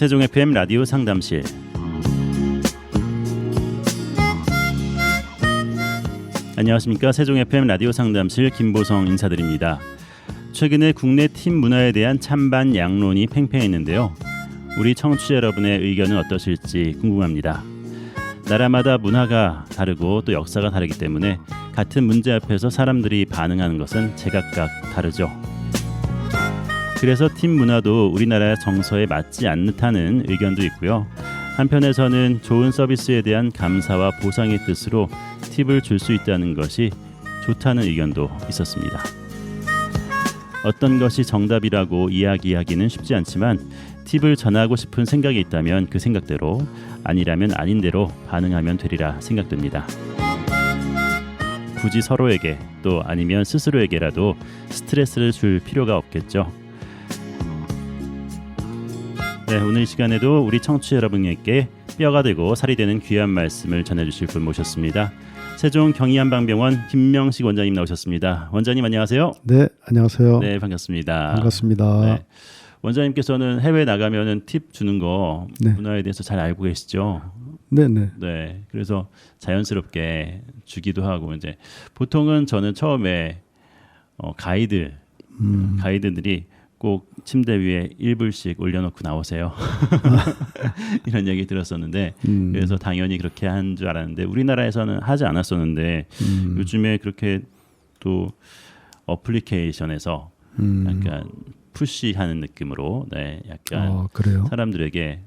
세종 FM 라디오 상담실. 안녕하십니까. 세종 FM 라디오 상담실 김보성 인사드립니다. 최근에 국내 팀 문화에 대한 찬반 양론이 팽팽했는데요. 우리 청취자 여러분의 의견은 어떠실지 궁금합니다. 나라마다 문화가 다르고 또 역사가 다르기 때문에 같은 문제 앞에서 사람들이 반응하는 것은 제각각 다르죠. 그래서 팀 문화도 우리나라의 정서에 맞지 않다는 의견도 있고요. 한편에서는 좋은 서비스에 대한 감사와 보상의 뜻으로 팁을 줄 수 있다는 것이 좋다는 의견도 있었습니다. 어떤 것이 정답이라고 이야기하기는 쉽지 않지만 팁을 전하고 싶은 생각이 있다면 그 생각대로, 아니라면 아닌 대로 반응하면 되리라 생각됩니다. 굳이 서로에게 또 아니면 스스로에게라도 스트레스를 줄 필요가 없겠죠. 네, 오늘 시간에도 우리 청취자 여러분에게 뼈가 되고 살이 되는 귀한 말씀을 전해주실 분 모셨습니다. 세종 경희한방병원 김명식 원장님 나오셨습니다. 원장님 안녕하세요. 네, 안녕하세요. 네, 반갑습니다. 반갑습니다. 네, 원장님께서는 해외 나가면은 팁 주는 거 네. 문화에 대해서 잘 알고 계시죠? 네네. 네, 그래서 자연스럽게 주기도 하고 이제 보통은 저는 처음에 가이드들이 꼭 침대 위에 1불씩 올려놓고 나오세요. 이런 얘기 들었었는데 그래서 당연히 그렇게 한 줄 알았는데 우리나라에서는 하지 않았었는데 요즘에 그렇게 또 어플리케이션에서 약간 푸시하는 느낌으로 약간 그래요? 사람들에게,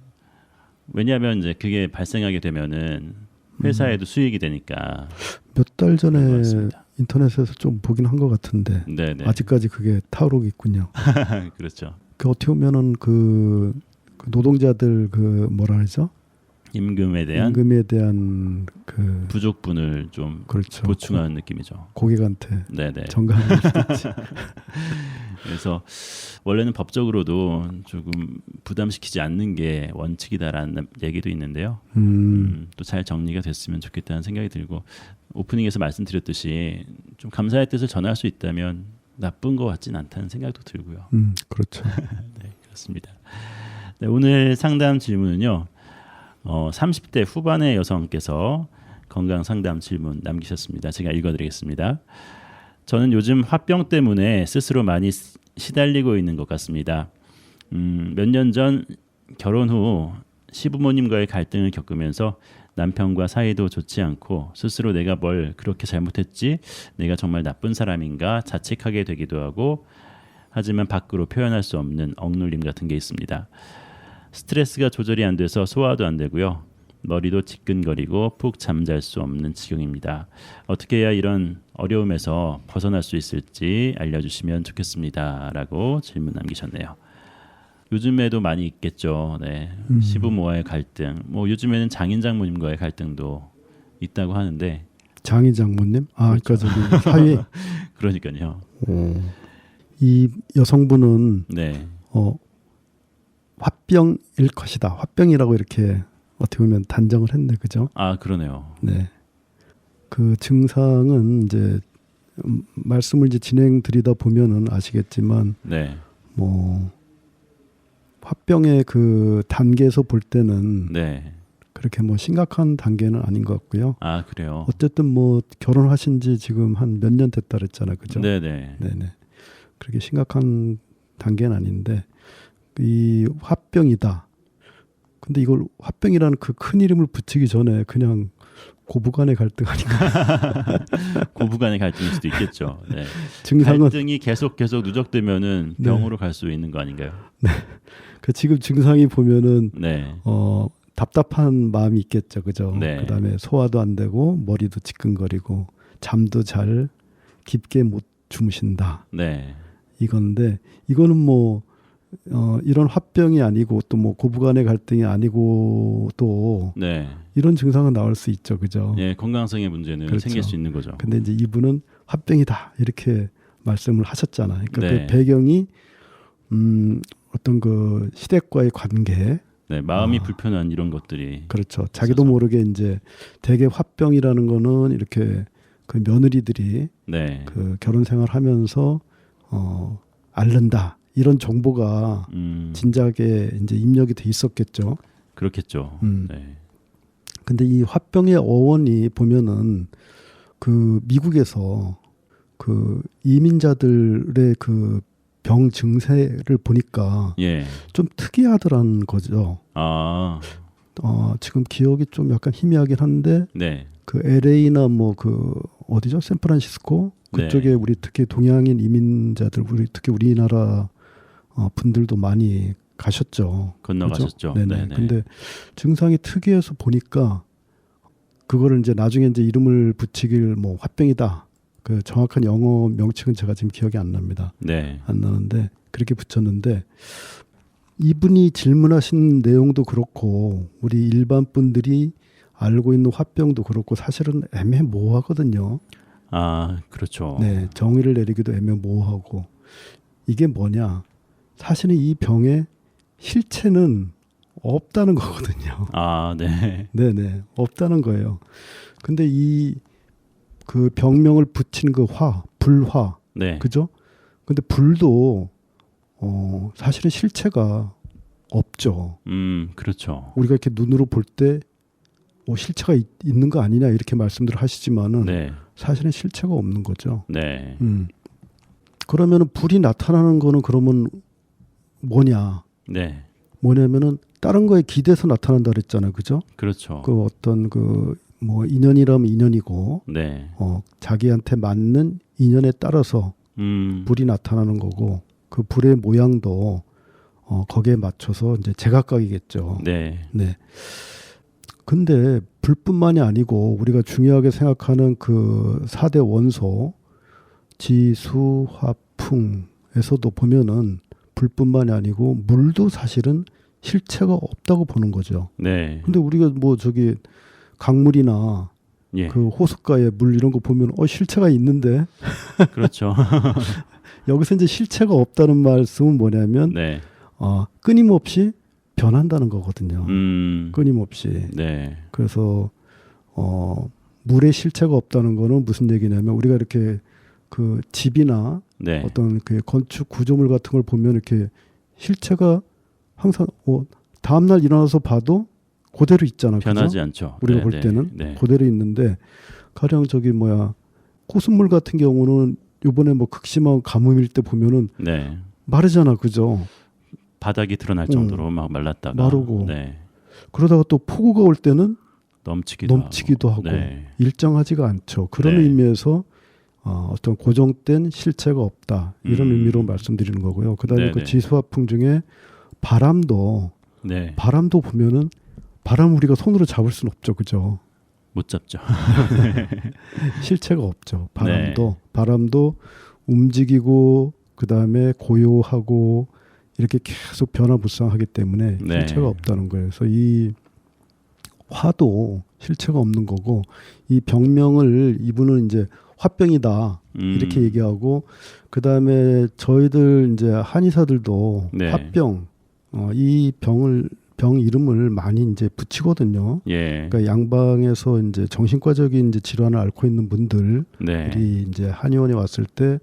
왜냐하면 이제 그게 발생하게 되면은 회사에도 수익이 되니까. 몇 달 전에 맞습니다. 인터넷에서 좀 보긴 한 것 같은데 네네. 아직까지 그게 타오르고 있군요. 그렇죠. 그 어떻게 보면은 그 노동자들 그 뭐라 그러죠? 임금에 대한 그 부족분을 좀 그렇죠. 보충하는 느낌이죠. 고객한테 네네. 전가하는 수도 있지. 그래서 원래는 법적으로도 조금 부담시키지 않는 게 원칙이다라는 얘기도 있는데요. 또 잘 정리가 됐으면 좋겠다는 생각이 들고, 오프닝에서 말씀드렸듯이 좀 감사의 뜻을 전할 수 있다면 나쁜 것 같진 않다는 생각도 들고요. 그렇죠. 네, 그렇습니다. 네, 오늘 상담 질문은요. 30대 후반의 여성께서 건강 상담 질문 남기셨습니다. 제가 읽어드리겠습니다. 저는 요즘 화병 때문에 스스로 많이 시달리고 있는 것 같습니다. 몇 년 전 결혼 후 시부모님과의 갈등을 겪으면서 남편과 사이도 좋지 않고 스스로 내가 뭘 그렇게 잘못했지? 내가 정말 나쁜 사람인가? 자책하게 되기도 하고, 하지만 밖으로 표현할 수 없는 억눌림 같은 게 있습니다. 스트레스가 조절이 안 돼서 소화도 안 되고요. 머리도 지끈거리고 푹 잠잘 수 없는 지경입니다. 어떻게 해야 이런 어려움에서 벗어날 수 있을지 알려주시면 좋겠습니다. 라고 질문 남기셨네요. 요즘에도 많이 있겠죠. 네. 시부모와의 갈등, 뭐 요즘에는 장인 장모님과의 갈등도 있다고 하는데. 장인 장모님? 그렇죠. 그러니까 저기 사위. 그러니까요. 이 여성분은 네. 화병일 것이다. 화병이라고 이렇게 어떻게 보면 단정을 했네, 그죠? 아, 그러네요. 네. 그 증상은 이제 말씀을 이제 진행드리다 보면은 아시겠지만, 네. 뭐 화병의 그 단계에서 볼 때는 네. 그렇게 뭐 심각한 단계는 아닌 것 같고요. 아, 그래요. 어쨌든 뭐 결혼하신 지 지금 한 몇 년 됐다 그랬잖아요, 그죠? 네네. 네네. 그렇게 심각한 단계는 아닌데 이 화병이다. 근데 이걸 화병이라는 그 큰 이름을 붙이기 전에 그냥 고부간의 갈등 아닌가? 고부간의 갈등일 수도 있겠죠. 네. 증상은 갈등이 계속 누적되면은 병으로 갈 수 있는 거 아닌가요? 네. 그 지금 증상이 보면은 네. 답답한 마음이 있겠죠, 그죠? 네. 그다음에 소화도 안 되고 머리도 지끈거리고 잠도 잘 깊게 못 주무신다. 네. 이건데 이거는 뭐 이런 화병이 아니고 또 뭐 고부간의 갈등이 아니고 또 네. 이런 증상은 나올 수 있죠, 그죠? 예, 건강성의 문제는 그렇죠. 생길 수 있는 거죠. 근데 이제 이분은 화병이다 이렇게 말씀을 하셨잖아요. 그러니까 네. 그 배경이 어떤 그 시댁과의 관계, 네, 마음이 불편한 이런 것들이. 그렇죠. 자기도 있어서. 모르게 이제 대개 화병이라는 거는 이렇게 그 며느리들이 네. 그 결혼 생활하면서 앓는다 이런 정보가 진작에 이제 입력이 돼 있었겠죠. 그렇겠죠. 네. 근데 이 화병의 어원이 보면은 그 미국에서 그 이민자들의 그 병 증세를 보니까 예. 좀 특이하더라는 거죠. 아, 지금 기억이 좀 약간 희미하긴 한데 네. 그 LA나 뭐 그 어디죠? 샌프란시스코 그쪽에 네. 우리 특히 동양인 이민자들 우리 특히 우리나라 분들도 많이 가셨죠. 건너가셨죠. 그죠? 네네. 근데 증상이 특이해서 보니까 그거를 이제 나중에 이제 이름을 붙이길 뭐 화병이다. 그 정확한 영어 명칭은 제가 지금 기억이 안 납니다. 네. 안 나는데 그렇게 붙였는데 이분이 질문하신 내용도 그렇고 우리 일반 분들이 알고 있는 화병도 그렇고 사실은 애매모호하거든요. 아, 그렇죠. 네, 정의를 내리기도 애매모호하고 이게 뭐냐? 사실은 이 병의 실체는 없다는 거거든요. 아, 네. 네네, 없다는 거예요. 근데 이 그 병명을 붙인 그 불화, 네. 그죠? 근데 불도 사실은 실체가 없죠. 그렇죠. 우리가 이렇게 눈으로 볼 때 실체가 있는 거 아니냐 이렇게 말씀들 하시지만은 네. 사실은 실체가 없는 거죠. 네. 그러면은 불이 나타나는 거는 그러면 뭐냐? 네. 뭐냐면은 다른 거에 기대서 나타난다 그랬잖아요, 그죠? 그렇죠. 그 어떤 그 뭐 인연이라면 인연이고, 네. 자기한테 맞는 인연에 따라서 불이 나타나는 거고, 그 불의 모양도 거기에 맞춰서 이제 제각각이겠죠. 네. 네. 근데 불뿐만이 아니고 우리가 중요하게 생각하는 그 4대 원소 지수화풍에서도 보면은 불뿐만이 아니고 물도 사실은 실체가 없다고 보는 거죠. 네. 근데 우리가 뭐 저기 강물이나 예. 그 호숫가에 물 이런 거 보면 실체가 있는데 그렇죠. 여기서 이제 실체가 없다는 말씀은 뭐냐면 네. 끊임없이 변한다는 거거든요. 끊임없이. 네. 그래서 물의 실체가 없다는 거는 무슨 얘기냐면 우리가 이렇게 그 집이나 네. 어떤 그 건축 구조물 같은 걸 보면 이렇게 실체가 항상 다음 날 일어나서 봐도 그대로 있잖아요. 변하지 그죠? 않죠. 우리가 네, 볼 네, 때는 네. 그대로 있는데 가령 저기 호수물 같은 경우는 이번에 뭐 극심한 가뭄일 때 보면은 네. 마르잖아, 그죠? 바닥이 드러날 정도로 막 말랐다가 마르고. 네. 그러다가 또 폭우가 올 때는 넘치기도 하고 네. 일정하지가 않죠. 그런 네. 의미에서 어떤 고정된 실체가 없다 이런 의미로 말씀드리는 거고요. 그다음에 네네. 그 지수화풍 중에 바람도 네. 보면은 바람 우리가 손으로 잡을 수는 없죠, 그죠? 못 잡죠. 실체가 없죠. 네. 바람도 움직이고 그다음에 고요하고 이렇게 계속 변화무쌍하기 때문에 네. 실체가 없다는 거예요. 그래서 이 화도 실체가 없는 거고 이 병명을 이분은 이제 화병이다 이렇게 얘기하고 그다음에 저희들 이제 한의사들도 네. 화병 이 병 이름을 많이 이제 붙이거든요. 예. 그러니까 양방에서 이제 정신과적인 이제 질환을 앓고 있는 분들이 네. 이제 한의원에 왔을 때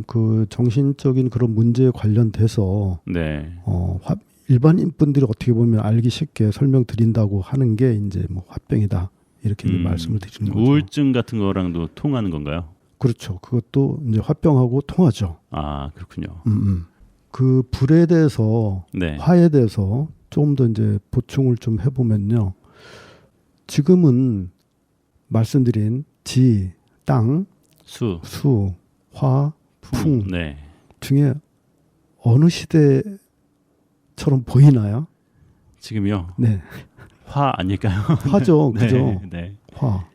그 정신적인 그런 문제에 관련돼서 네. 일반인 분들이 어떻게 보면 알기 쉽게 설명드린다고 하는 게 이제 뭐 화병이다 이렇게 말씀을 드리는 거죠. 우울증 같은 거랑도 통하는 건가요? 그렇죠. 그것도 이제 화병하고 통하죠. 아, 그렇군요. 그 불에 대해서 네. 화에 대해서 좀 더 이제 보충을 좀 해보면요. 지금은 말씀드린 지, 땅, 수, 화, 풍 네. 중에 어느 시대처럼 보이나요? 지금요. 네, 화 아닐까요? 화죠, 그죠? 네. 네. 화.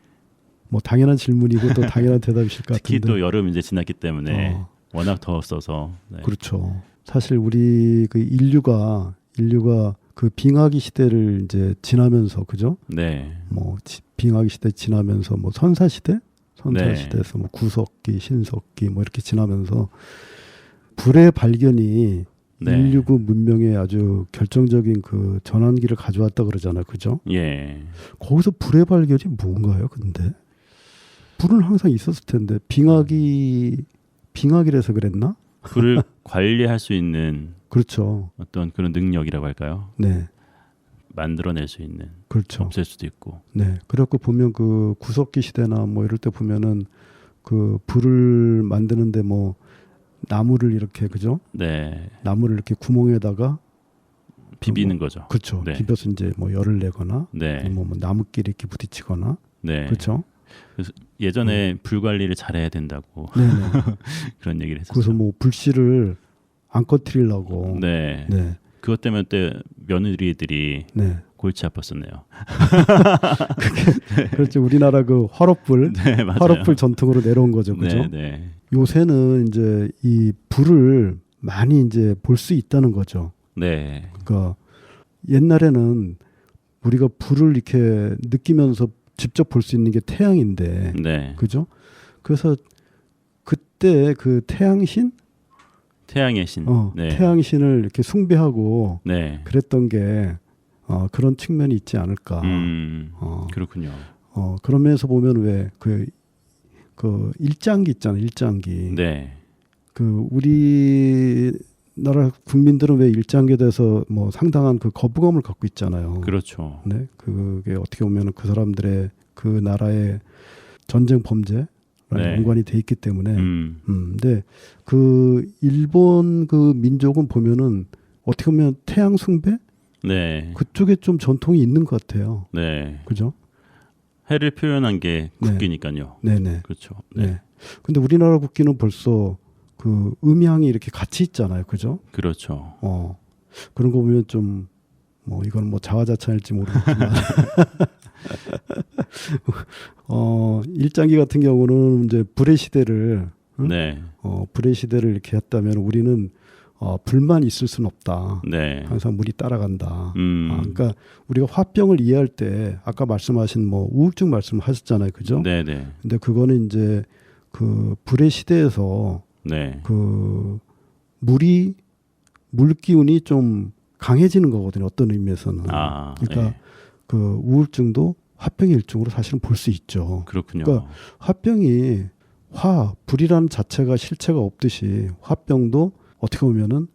뭐 당연한 질문이고 또 당연한 대답이실 것 특히 같은데. 또 여름 이제 지났기 때문에 워낙 더웠어서. 네. 그렇죠. 사실 우리 그 인류가 그 빙하기 시대를 이제 지나면서 그죠? 네. 뭐 빙하기 시대 지나면서 뭐 선사 시대에서 뭐 구석기, 신석기 뭐 이렇게 지나면서 불의 발견이 네. 인류 그 문명에 아주 결정적인 그 전환기를 가져왔다 그러잖아요, 그죠? 예. 거기서 불의 발견이 뭔가요, 근데? 불은 항상 있었을 텐데 빙하기라서 그랬나? 불을 관리할 수 있는 그렇죠. 어떤 그런 능력이라고 할까요? 네, 만들어낼 수 있는, 그렇죠. 없앨 수도 있고. 네, 그래갖고 보면 그 구석기 시대나 뭐 이럴 때 보면은 그 불을 만드는데 뭐 나무를 이렇게 그죠? 네, 나무를 이렇게 구멍에다가 비비는 거죠. 그렇죠. 네. 비벼서 이제 뭐 열을 내거나 네, 뭐 나무끼리 이렇게 부딪히거나 네. 그렇죠. 그래서 예전에 불 관리를 잘해야 된다고 네네. 그런 얘기를 했었죠. 그래서 뭐 불씨를 안 꺼트리려고. 네. 네. 그것 때문에 때 며느리들이 네. 골치 아팠었네요. 그렇죠. 우리나라 그 화롯불, 네, 맞아요. 화롯불 전통으로 내려온 거죠, 그죠? 네, 네, 요새는 이제 이 불을 많이 이제 볼 수 있다는 거죠. 네, 그러니까 옛날에는 우리가 불을 이렇게 느끼면서 직접 볼 수 있는 게 태양인데, 네. 그죠? 그래서 그때 그 태양신, 태양의 신. 네, 태양신을 이렇게 숭배하고 네. 그랬던 게 그런 측면이 있지 않을까. 그렇군요. 그런 면에서 보면 왜 그 일장기 있잖아요. 일장기. 네, 그 우리나라 국민들은 왜 일장기에 대해서 뭐 상당한 그 거부감을 갖고 있잖아요. 그렇죠. 네, 그게 어떻게 보면 그 사람들의 그 나라의 전쟁 범죄랑 네. 연관이 돼 있기 때문에. 음, 근데 그 일본 그 민족은 보면은 어떻게 보면 태양 숭배 네, 그쪽에 좀 전통이 있는 것 같아요. 네. 그죠? 해를 표현한 게 네. 국기니까요. 네네. 그렇죠. 네. 네, 근데 우리나라 국기는 벌써 그 음향이 이렇게 같이 있잖아요. 그죠? 그렇죠. 그런 거 보면 좀 뭐 이건 뭐 자화자찬일지 모르겠지만 일장기 같은 경우는 이제 불의 시대를 네, 불의 시대를 이렇게 했다면 우리는 불만 있을 수는 없다. 네, 항상 물이 따라간다. 음, 그러니까 우리가 화병을 이해할 때 아까 말씀하신 뭐 우울증 말씀하셨잖아요. 그죠? 네, 네, 근데 그거는 이제 그 불의 시대에서 네, 그 물 기운이 좀 강해지는 거거든요. 어떤 의미에서는. 그러니까 네. 그 우울증도 화병의 일종으로 사실은 볼 수 있죠. 그렇군요. 그러니까 화병이 불이라는 자체가 실체가 없듯이 화병도 어떻게 보면은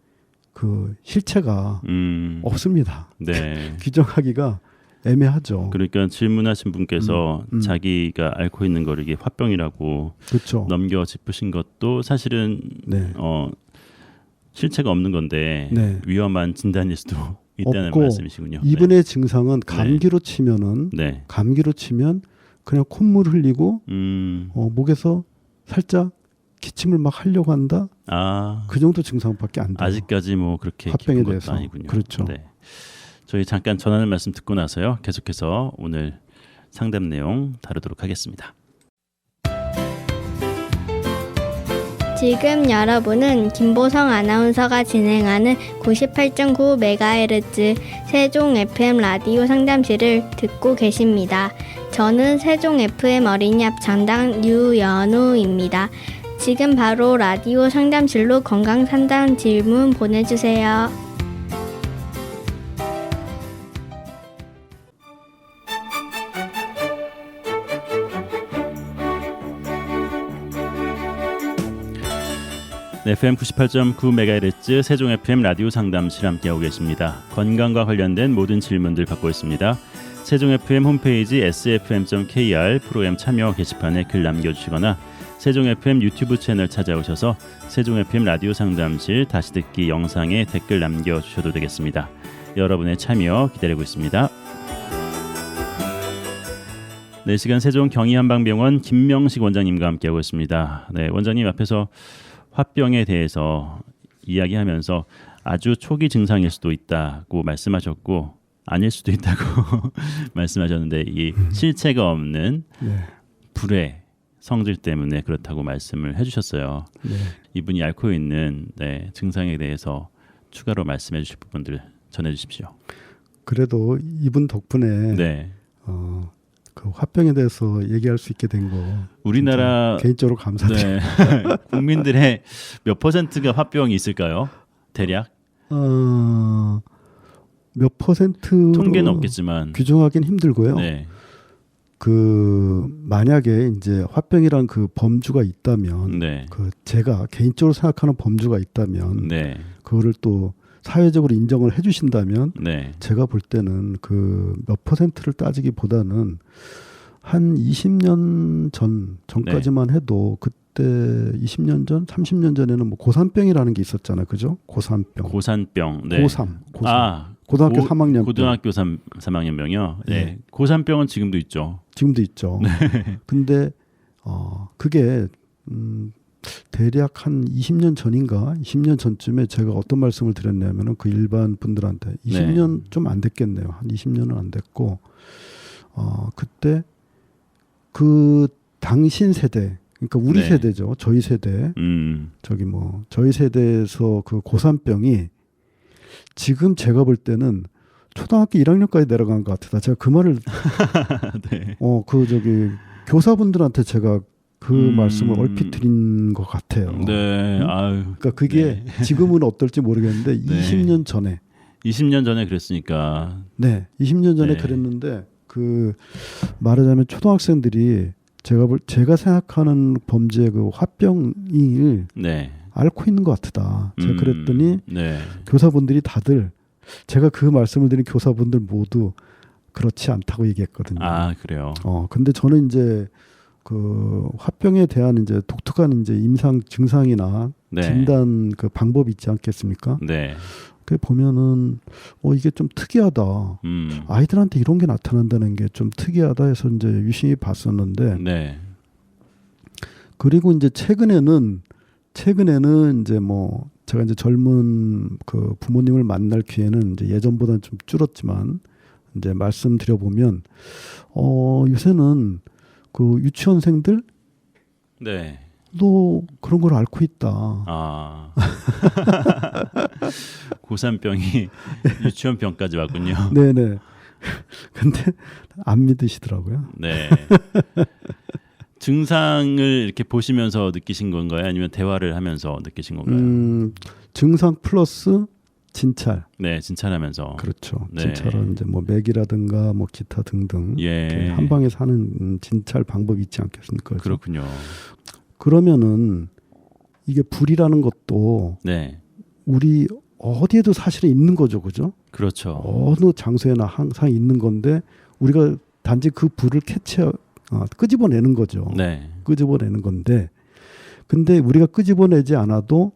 그 실체가 없습니다. 네. 규정하기가 애매하죠. 그러니까 질문하신 분께서 음. 자기가 앓고 있는 거를 이게 화병이라고 그렇죠. 넘겨 짚으신 것도 사실은 네. 실체가 없는 건데 네. 위험한 진단일 수도 있다는 없고 말씀이시군요. 이분의 증상은 감기로 치면은 네. 감기로 치면 그냥 콧물 흘리고 네. 목에서 살짝 기침을 막 하려고 한다. 아, 그 정도 증상밖에 안 돼요. 아직까지 뭐 그렇게 화병에 깊은 것도 대해서. 아니군요. 그렇죠. 네. 저희 잠깐 전하는 말씀 듣고 나서요. 계속해서 오늘 상담 내용 다루도록 하겠습니다. 지금 여러분은 김보성 아나운서가 진행하는 98.9MHz 세종 FM 라디오 상담실을 듣고 계십니다. 저는 세종 FM 어린이 합창단 유연우입니다. 지금 바로 라디오 상담실로 건강 상담 질문 보내주세요. FM 98.9MHz 세종 FM 라디오 상담실 함께하고 계십니다. 건강과 관련된 모든 질문들 받고 있습니다. 세종 FM 홈페이지 sfm.kr 프로그램 참여 게시판에 글 남겨주시거나 세종 FM 유튜브 채널 찾아오셔서 세종 FM 라디오 상담실 다시 듣기 영상에 댓글 남겨주셔도 되겠습니다. 여러분의 참여 기다리고 있습니다. 네, 시간 세종 경희한방병원 김명식 원장님과 함께하고 있습니다. 네, 원장님 앞에서 화병에 대해서 이야기하면서 아주 초기 증상일 수도 있다고 말씀하셨고 아닐 수도 있다고 말씀하셨는데 이 실체가 없는 네. 불의 성질 때문에 그렇다고 말씀을 해주셨어요. 네. 이분이 앓고 있는 증상에 대해서 추가로 말씀해 주실 부분들 전해주십시오. 그래도 이분 덕분에 네, 그 화병에 대해서 얘기할 수 있게 된 거 우리나라 개인적으로 감사드립니다. 네, 국민들의 몇 퍼센트가 화병이 있을까요? 대략 몇 퍼센트 통계는 없겠지만 규정하기는 힘들고요. 네, 그 만약에 이제 화병이란 그 범주가 있다면 네. 그 제가 개인적으로 생각하는 범주가 있다면 네. 그거를 또 사회적으로 인정을 해주신다면 네. 제가 볼 때는 그 몇 퍼센트를 따지기보다는 한 20년 전까지만 해도 그때 20년 전, 30년 전에는 뭐 고산병이라는 게 있었잖아요, 그죠? 고산병. 고산병. 네. 고삼. 아, 고등학교 3학년. 고등학교 3학년병이요. 네. 예. 고산병은 지금도 있죠. 지금도 있죠. 근데 그게 대략 한 20년 전인가 20년 전쯤에 제가 어떤 말씀을 드렸냐면은 그 일반 분들한테 20년 좀 안 됐겠네요. 한 20년은 안 됐고 그때 그 당신 세대 그러니까 우리 네. 세대죠. 저희 세대 저기 뭐 저희 세대에서 그 고산병이 지금 제가 볼 때는 초등학교 1학년까지 내려간 것 같다. 제가 그 말을 네. 그 저기 교사분들한테 제가 그 말씀을 얼핏 드린 것 같아요. 네. 응? 아유. 그러니까 그게 지금은 어떨지 모르겠는데 네. 20년 전에 20년 전에 그랬으니까. 네, 20년 전에 네. 그랬는데 그 말하자면 초등학생들이 제가 생각하는 범죄의 그 화병을 네. 앓고 있는 것 같다. 제가 그랬더니 네. 교사분들이 다들 제가 그 말씀을 드린 교사분들 모두 그렇지 않다고 얘기했거든요. 아, 그래요. 근데 저는 이제 그 화병에 대한 이제 독특한 이제 임상 증상이나 네. 진단 그 방법이 있지 않겠습니까? 네. 그 보면은 이게 좀 특이하다. 아이들한테 이런 게 나타난다는 게 좀 특이하다 해서 이제 유심히 봤었는데 네. 그리고 이제 최근에는 이제 뭐 제가 이제 젊은 그 부모님을 만날 기회는 이제 예전보다는 좀 줄었지만 이제 말씀드려 보면 요새는 그 유치원생들도 네. 그런 걸 앓고 있다. 아. 고산병이 유치원병까지 왔군요. 네네. 근데 안 믿으시더라고요. 네. 증상을 이렇게 보시면서 느끼신 건가요? 아니면 대화를 하면서 느끼신 건가요? 증상 플러스 진찰. 네, 진찰하면서. 그렇죠. 네. 진찰은 이제 뭐 맥이라든가 뭐 기타 등등 예. 이렇게 한 방에 사는 진찰 방법이 있지 않겠습니까? 그래서 그렇군요. 그러면은 이게 불이라는 것도 네. 우리 어디에도 사실은 있는 거죠, 그죠? 그렇죠. 어느 장소에나 항상 있는 건데 우리가 단지 그 불을 끄집어내는 거죠. 네. 끄집어내는 건데, 근데 우리가 끄집어내지 않아도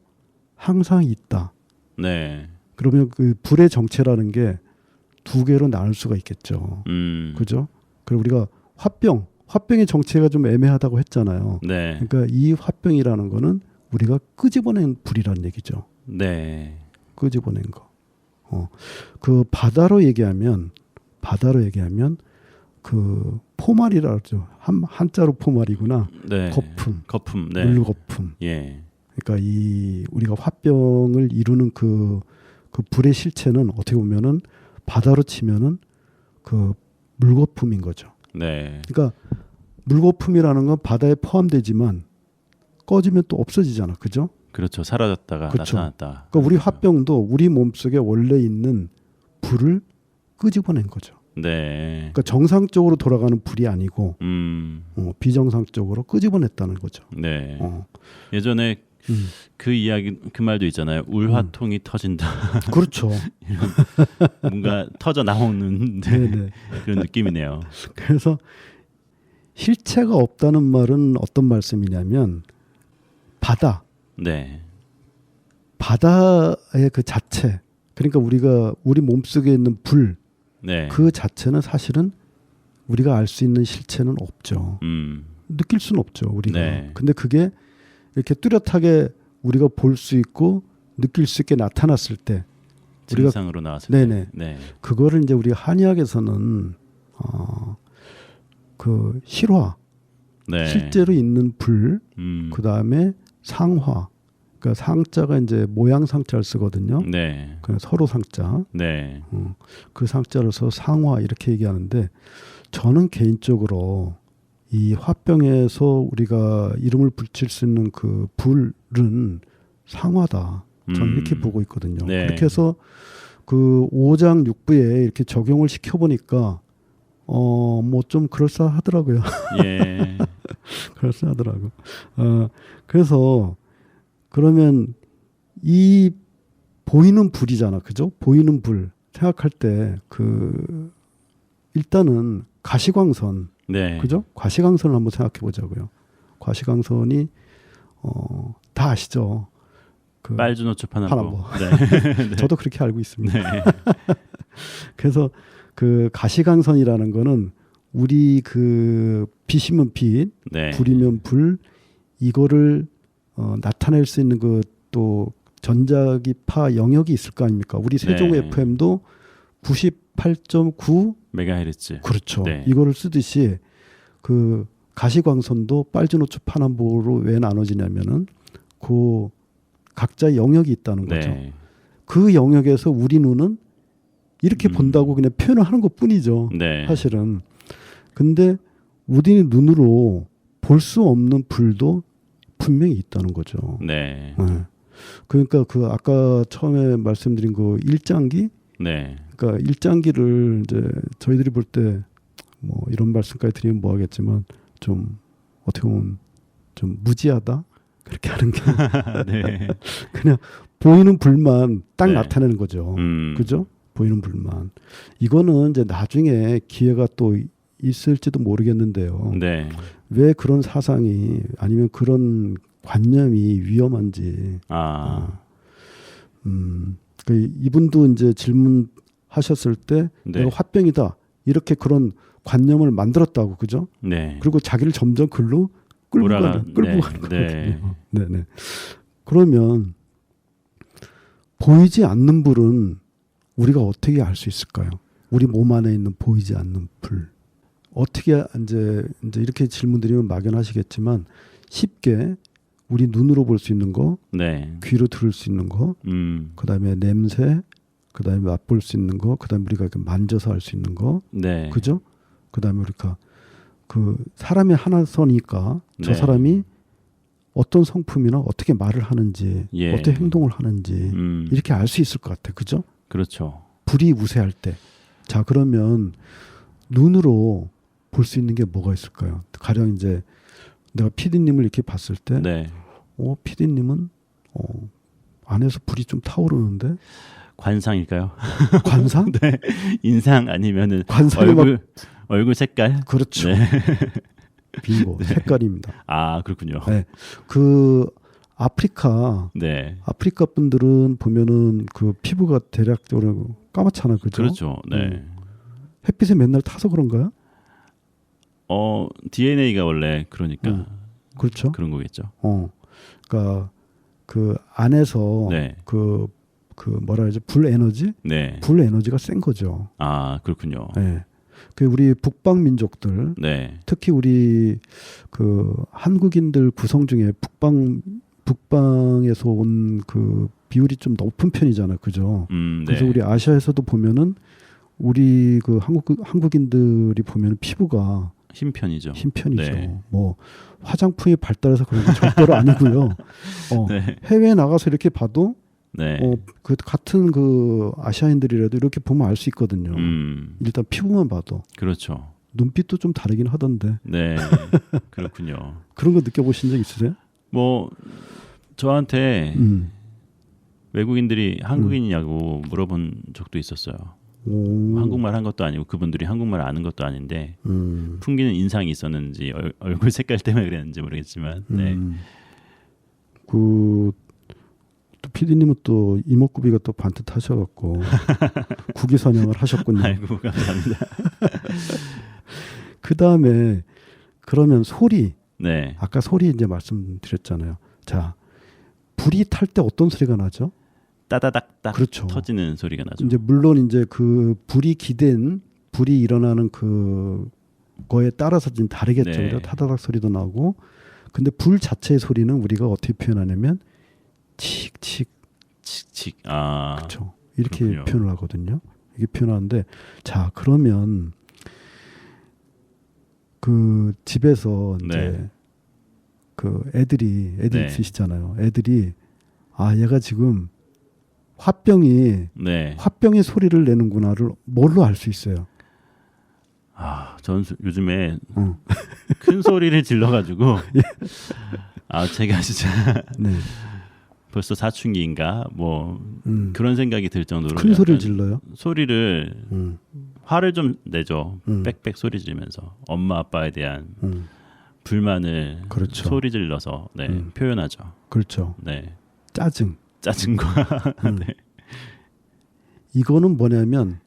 항상 있다. 네. 그러면 그 불의 정체라는 게 두 개로 나눌 수가 있겠죠. 그죠? 그리고 우리가 화병의 정체가 좀 애매하다고 했잖아요. 네. 그러니까 이 화병이라는 거는 우리가 끄집어낸 불이라는 얘기죠. 네. 끄집어낸 거. 그 바다로 얘기하면 그 포말이라 그러죠. 한자로 포말이구나. 네. 거품. 네. 물거품. 예. 그러니까 이 우리가 화병을 이루는 그 불의 실체는 어떻게 보면은 바다로 치면은 그 물거품인 거죠. 네. 그러니까 물거품이라는 건 바다에 포함되지만 꺼지면 또 없어지잖아. 그죠? 그렇죠. 사라졌다가 그렇죠. 나타났다. 그러니까 우리 화병도 우리 몸속에 원래 있는 불을 끄집어낸 거죠. 네. 그러니까 정상적으로 돌아가는 불이 아니고 비정상적으로 끄집어냈다는 거죠. 네. 예전에 그 이야기 그 말도 있잖아요. 울화통이 터진다. 그렇죠. 뭔가 터져 나오는 그런 느낌이네요. 그래서 실체가 없다는 말은 어떤 말씀이냐면 바다. 네. 바다의 그 자체. 그러니까 우리 몸속에 있는 불. 네. 그 자체는 사실은 우리가 알 수 있는 실체는 없죠. 느낄 수는 없죠, 우리가. 네. 근데 그게 이렇게 뚜렷하게 우리가 볼 수 있고 느낄 수 있게 나타났을 때 우리가 증상으로 나왔을 네네. 때. 네. 그거를 이제 우리 한의학에서는 그 실화, 네. 실제로 있는 불, 그 다음에 상화. 그러니까 상자가 이제 모양 상자를 쓰거든요. 네. 그냥 서로 상자. 네. 그 상자를 써 상화 이렇게 얘기하는데 저는 개인적으로 이 화병에서 우리가 이름을 붙일 수 있는 그 불은 상화다. 저는 이렇게 보고 있거든요. 네. 그렇게 해서 그 5장 6부에 이렇게 적용을 시켜보니까 뭐 좀 그럴싸하더라고요. 예. 그럴싸하더라고. 그래서 그러면 이 보이는 불이잖아, 그죠? 보이는 불 생각할 때 그 일단은 가시광선, 네. 그죠? 가시광선을 한번 생각해 보자고요. 가시광선이 다 아시죠? 그 빨주노초 파남보. 파남보. 네. 저도 그렇게 알고 있습니다. 네. 그래서 그 가시광선이라는 거는 우리 그 빛이면 빛, 네. 불이면 불, 이거를 나타낼 수 있는 그 또 전자기파 영역이 있을 거 아닙니까? 우리 세종 네. FM도 98.9 메가헤르츠. 그렇죠. 네. 이거를 쓰듯이 그 가시광선도 빨주노초 파남보로 왜 나눠지냐면은 그 각자 영역이 있다는 거죠. 네. 그 영역에서 우리 눈은 이렇게 본다고 그냥 표현을 하는 것뿐이죠. 네. 사실은. 근데 우리 눈으로 볼 수 없는 불도 분명히 있다는 거죠. 네. 네. 그러니까 그 아까 처음에 말씀드린 그 일장기, 네. 그러니까 일장기를 이제 저희들이 볼 때 뭐 이런 말씀까지 드리면 뭐하겠지만 좀 어떻게 보면 좀 무지하다 그렇게 하는 게 네. 그냥 보이는 불만 딱 네. 나타내는 거죠. 음. 그죠? 보이는 불만. 이거는 이제 나중에 기회가 또 있을지도 모르겠는데요. 네. 왜 그런 사상이 아니면 그런 관념이 위험한지. 그 이분도 이제 질문하셨을 때 네. 내가 화병이다 이렇게 그런 관념을 만들었다고, 그죠? 네. 그리고 자기를 점점 글로 끌고 가는 네. 거거든요. 네. 네네. 그러면 보이지 않는 불은 우리가 어떻게 알 수 있을까요? 우리 몸 안에 있는 보이지 않는 불. 어떻게 이제 이렇게 질문드리면 막연하시겠지만 쉽게 우리 눈으로 볼 수 있는 거, 네. 귀로 들을 수 있는 거, 그다음에 냄새, 그다음에 맛볼 수 있는 거, 그다음에 우리가 이렇게 만져서 알 수 있는 거, 네. 그죠? 그다음에 우리가 그 사람이 하나서니까 저 네. 사람이 어떤 성품이나 어떻게 말을 하는지, 예. 어떻게 행동을 하는지 이렇게 알 수 있을 것 같아, 그죠? 그렇죠. 불이 우세할 때, 자 그러면 눈으로 볼 수 있는 게 뭐가 있을까요? 가령 이제 내가 PD님을 이렇게 봤을 때, 네. PD님은 안에서 불이 좀 타오르는데 관상일까요? 관상? 네. 인상 아니면은 관상이 얼굴 색깔? 그렇죠. 네. 빙고 색깔입니다. 아, 그렇군요. 네. 그 아프리카 네. 분들은 보면은 그 피부가 대략적으로 까맣잖아, 그죠? 그렇죠. 네. 햇빛에 맨날 타서 그런가요? DNA가 원래 그러니까 그렇죠. 그런 거겠죠. 그러니까 그 안에서 네. 그 뭐라 해야지 불 에너지? 네. 불 에너지가 센 거죠. 아, 그렇군요. 네. 그 우리 북방 민족들, 네. 특히 우리 그 한국인들 구성 중에 북방에서 온 그 비율이 좀 높은 편이잖아요, 그죠? 네. 그래서 우리 아시아에서도 보면은 우리 그 한국인들이 보면은 피부가 흰 편이죠. 흰 편이죠. 네. 뭐 화장품이 발달해서 그런 건 절대로 아니고요. 네. 해외에 나가서 이렇게 봐도 네. 그 같은 그 아시아인들이라도 이렇게 보면 알 수 있거든요. 일단 피부만 봐도. 그렇죠. 눈빛도 좀 다르긴 하던데. 네. 그렇군요. 그런 거 느껴보신 적 있으세요? 뭐 저한테 음. 외국인들이 한국인이냐고 물어본 적도 있었어요. 한국말 한 것도 아니고 그분들이 한국말 아는 것도 아닌데 풍기는 인상이 있었는지 얼굴 색깔 때문에 그랬는지 모르겠지만 네. 그 또 PD님은 또 이목구비가 또 반듯하셔갖고 국위선양을 하셨군요. 아이고 감사합니다. 그 다음에 그러면 소리, 네. 아까 소리 이제 말씀드렸잖아요. 자, 불이 탈 때 어떤 소리가 나죠? 따다닥딱 그렇죠. 터지는 소리가 나죠. 이제 물론 이제 그 불이 일어나는 그 거에 따라서 좀 다르겠죠. 네. 그죠? 타다닥 소리도 나고. 근데 불 자체의 소리는 우리가 어떻게 표현하냐면 칙칙 칙칙. 아. 그렇죠. 이렇게 그렇군요. 표현을 하거든요. 이게 표현하는데 자 그러면 그 집에서 이제 네. 그 애들이 네. 있으시잖아요. 애들이 얘가 지금 화병의 네. 소리를 내는구나를 뭘로 알 수 있어요? 저는 요즘에 어. 큰 소리를 질러가지고 제가 진짜 네. 벌써 사춘기인가 뭐 음. 그런 생각이 들 정도로 큰 소리를 약간 질러요. 소리를 음. 화를 좀 내죠. 음. 빽빽 소리 지르면서 엄마 아빠에 대한 음. 불만을 그렇죠. 소리 질러서 표현하죠. 그렇죠. 네. 짜증과 네. 이거는 뭐냐면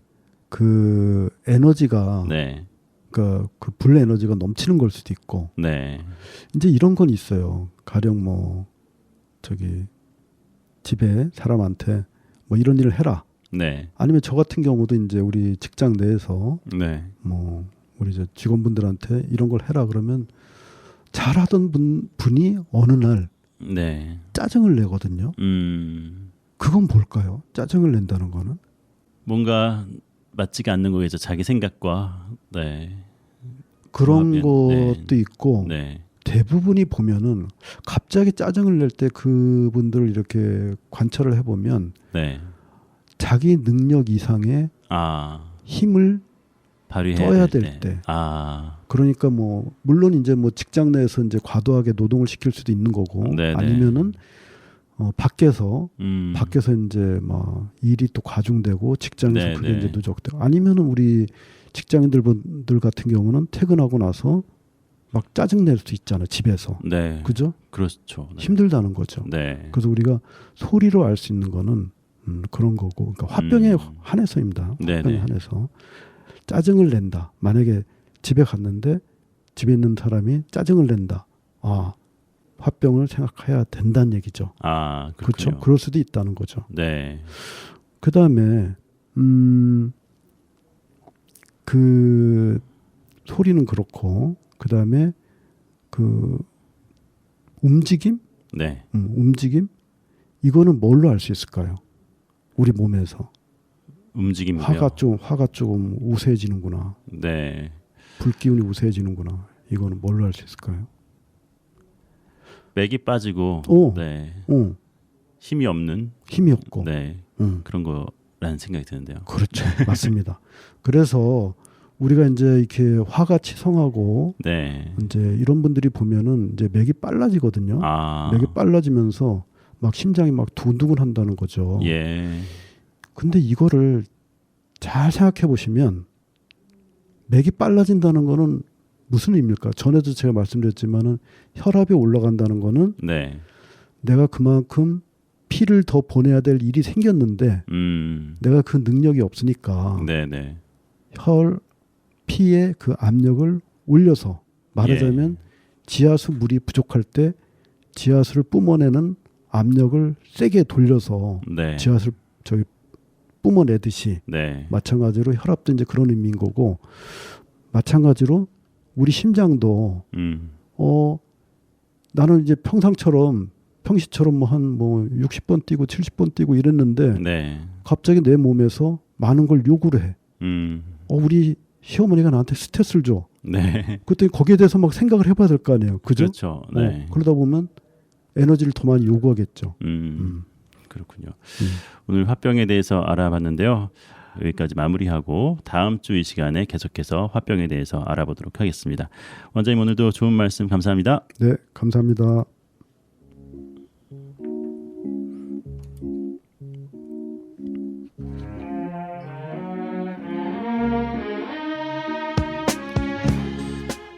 그 에너지가 네. 그 불 에너지가 넘치는 걸 수도 있고 네. 이제 이런 건 있어요. 가령 뭐 저기 집에 사람한테 뭐 이런 일을 해라. 네. 아니면 저 같은 경우도 이제 우리 직장 내에서 네. 뭐 우리 저 직원분들한테 이런 걸 해라 그러면 잘하던 분이 어느 날 네. 짜증을 내거든요. 그건 뭘까요? 짜증을 낸다는 거는? 뭔가 맞지가 않는 거겠죠. 자기 생각과 그런 조합이- 것도 네. 있고 네. 대부분이 보면은 갑자기 짜증을 낼 때 그분들을 이렇게 관찰을 해보면 네. 자기 능력 이상의 힘을 발휘해야 써야 될 될 때. 아. 그러니까 뭐 물론 이제 뭐 직장 내에서 이제 과도하게 노동을 시킬 수도 있는 거고 네네. 아니면은 밖에서 이제 막 일이 또 과중되고 직장에서 네네. 그게 이제 누적되고 아니면은 우리 직장인들 같은 경우는 퇴근하고 나서 막 짜증 낼 수 있잖아요 집에서. 네. 그죠? 그렇죠. 네. 힘들다는 거죠. 네. 그래서 우리가 소리로 알 수 있는 거는 그런 거고, 그러니까 화병에 한해서입니다. 네네. 화병에 한해서 짜증을 낸다. 만약에 집에 갔는데 집에 있는 사람이 짜증을 낸다. 화병을 생각해야 된다는 얘기죠. 그렇군요. 그렇죠. 그럴 수도 있다는 거죠. 네. 그 다음에 그 소리는 그렇고, 그 다음에 그 움직임, 네. 움직임 이거는 뭘로 알 수 있을까요? 우리 몸에서 움직임이요. 화가 조금 우세해지는구나. 네. 불기운이 우세해지는구나. 이거는 뭘로 알 수 있을까요? 맥이 빠지고 네. 어, 힘이 없는 힘이 없고. 네. 그런 거라는 생각이 드는데요. 그렇죠. 맞습니다. 그래서 우리가 이제 이렇게 화가 치성하고 네. 이제 이런 분들이 보면은 이제 맥이 빨라지거든요. 맥이 빨라지면서 막 심장이 막 두근두근 한다는 거죠. 예. 근데 이거를 잘 생각해 보시면 맥이 빨라진다는 거는 무슨 의미일까? 전에도 제가 말씀드렸지만은 혈압이 올라간다는 거는 네. 내가 그만큼 피를 더 보내야 될 일이 생겼는데 내가 그 능력이 없으니까 네네. 피의 그 압력을 올려서 말하자면 지하수 물이 부족할 때 지하수를 뿜어내는 압력을 세게 돌려서 네. 지하수를 저기 뿜어내듯이 네. 마찬가지로 혈압도 이제 그런 의미인 거고 마찬가지로 우리 심장도 나는 이제 평시처럼 뭐 한 60번 뛰고 70번 뛰고 이랬는데 네. 갑자기 내 몸에서 많은 걸 요구를 해. 우리 시어머니가 나한테 스트레스를 줘. 네. 그때 거기에 대해서 막 생각을 해봐야 될 거 아니에요. 그죠? 그렇죠. 네. 그러다 보면 에너지를 더 많이 요구하겠죠. 그렇군요. 오늘 화병에 대해서 알아봤는데요. 여기까지 마무리하고 다음 주 이 시간에 계속해서 화병에 대해서 알아보도록 하겠습니다. 원장님 오늘도 좋은 말씀 감사합니다. 네, 감사합니다.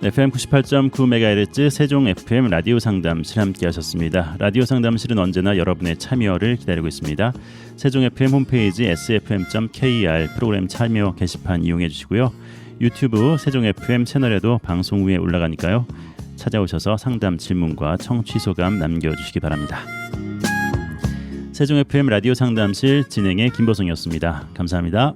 FM 98.9MHz 세종 FM 라디오 상담실 함께 하셨습니다. 라디오 상담실은 언제나 여러분의 참여를 기다리고 있습니다. 세종 FM 홈페이지 sfm.kr 프로그램 참여 게시판 이용해 주시고요. 유튜브 세종 FM 채널에도 방송 후에 올라가니까요. 찾아오셔서 상담 질문과 청취 소감 남겨주시기 바랍니다. 세종 FM 라디오 상담실 진행의 김보성이었습니다. 감사합니다.